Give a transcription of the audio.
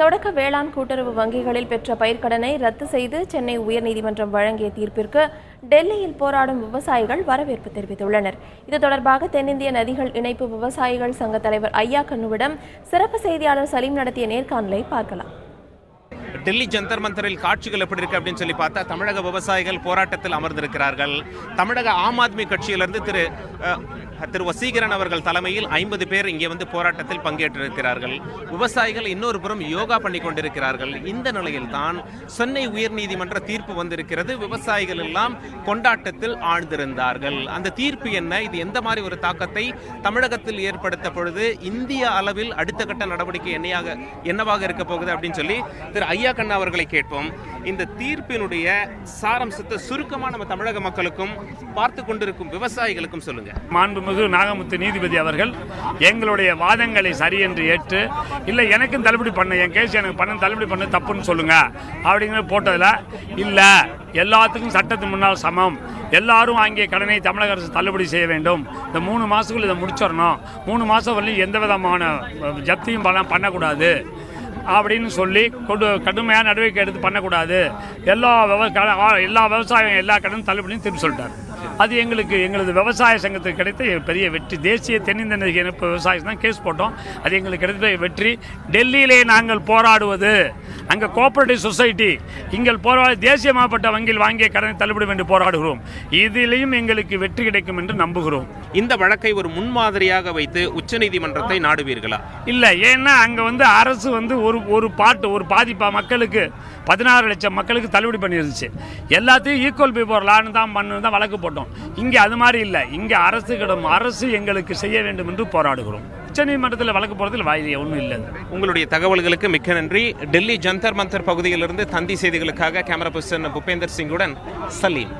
தொடக்க வேளாண் கூட்டுறவு வங்கிகளில் பெற்ற பயிர்க்கடனை ரத்து செய்து சென்னை உயர்நீதிமன்றம் வழங்கிய தீர்ப்பிற்கு டெல்லியில் போராடும் விவசாயிகள் வரவேற்பு தெரிவித்துள்ளனர். இது தொடர்பாக தென்னிந்திய நதிகள் இணைப்பு விவசாயிகள் சங்க தலைவர் ஐயா கண்ணுவிடம் சிறப்பு செய்தியாளர் சலீம் நடத்திய நேர்காணலை பார்க்கலாம். டெல்லி ஜந்தர் மந்தரில் காட்சிகள் எப்படி இருக்கு அப்படின்னு சொல்லி பார்த்தா தமிழக விவசாயிகள் போராட்டத்தில் அமர்ந்திருக்கிறார்கள். தமிழக ஆம் ஆத்மி கட்சியிலிருந்து திரு வசீகரன் அவர்கள் தலைமையில் 50 பேர் இங்கே வந்து போராட்டத்தில் பங்கேற்றிருக்கிறார்கள். விவசாயிகள் இன்னொரு புறம் யோகா பண்ணி கொண்டிருக்கிறார்கள். இந்த நிலையில் தான் சென்னை உயர்நீதிமன்ற தீர்ப்பு வந்திருக்கிறது. விவசாயிகள் எல்லாம் கொண்டாட்டத்தில் ஆழ்ந்திருந்தார்கள். அந்த தீர்ப்பு என்ன, இது எந்த மாதிரி ஒரு தாக்கத்தை தமிழகத்தில் ஏற்படுத்த பொழுது இந்திய அளவில் அடுத்த கட்ட நடவடிக்கை என்னவாக இருக்க போகுது அப்படின்னு சொல்லி திரு ஐயா கண்ணா அவர்களை கேட்போம். இந்த தீர்ப்பினுடைய சாரம்சத்தை சுருக்கமா நம்ம தமிழக மக்களுக்கும் பார்த்து கொண்டிருக்கும் விவசாயிகளுக்கும் சொல்லுங்க. மாண்புமிகு நாகமுத்து நீதிபதி அவர்கள் எங்களுடைய வாதங்களை சரி என்று ஏற்று, இல்லை எனக்கும் தள்ளுபடி பண்ண, என் கேஸ் எனக்கு பண்ண தள்ளுபடி பண்ண தப்புன்னு சொல்லுங்க அப்படிங்கிற போட்டதில், இல்லை எல்லாத்துக்கும் சட்டத்தின் முன்னால் சமம், எல்லாரும் வாங்கிய கடனை தமிழக அரசு தள்ளுபடி செய்ய வேண்டும், இந்த 3 மாதத்துக்குள்ள இதை முடிச்சிடணும், 3 மாதம் வரலையும் எந்த விதமான ஜப்தியும் பண்ணக்கூடாது அப்படின்னு சொல்லி கடுமையான நடவடிக்கை எடுத்து பண்ணக்கூடாது, எல்லா விவசாயம் எல்லா கடனும் தள்ளுபடியும் திருப்பி சொல்லிட்டார். அது எங்களது விவசாய சங்கத்துக்கு கிடைத்த பெரிய வெற்றி. தேசிய தென்னிந்திய நதிகள் இணைப்பு விவசாயம் தான் கேஸ் போட்டோம். அது எங்களுக்கு கிடைத்த வெற்றி. டெல்லியிலே நாங்கள் போராடுவது, அங்கே கோஆபரேட்டிவ் சொசைட்டி இங்கே தேசியமாகப்பட்ட வங்கியில் வாங்கிய கடனை தள்ளுபடி என்று போராடுகிறோம். இதிலையும் எங்களுக்கு வெற்றி கிடைக்கும் என்று நம்புகிறோம். இந்த வழக்கை ஒரு முன்மாதிரியாக வைத்து உச்சநீதிமன்றத்தை நாடுவீர்களா? இல்லை, ஏன்னா அங்கே அரசு ஒரு பாதிப்பா மக்களுக்கு 16 லட்சம் மக்களுக்கு தள்ளுபடி பண்ணிருந்துச்சு. எல்லாத்தையும் ஈக்குவல் பிஃபோர் லான்னு தான் வழக்கு போட்டோம். இங்கே அது மாதிரி இல்லை. இங்கே அரசு எங்களுக்கு செய்ய வேண்டும் என்று போராடுகிறோம். உச்சநீதிமன்றத்தில் வழக்கு போறதில் வாயிலே ஒன்றும் இல்லை. உங்களுடைய தகவல்களுக்கு மிக்க நன்றி. டெல்லி ஜந்தர் மந்தர் பகுதியிலிருந்து தந்தி செய்திகளுக்காக கேமரா பர்சன் புபேந்தர் சிங்குடன் சலீம்.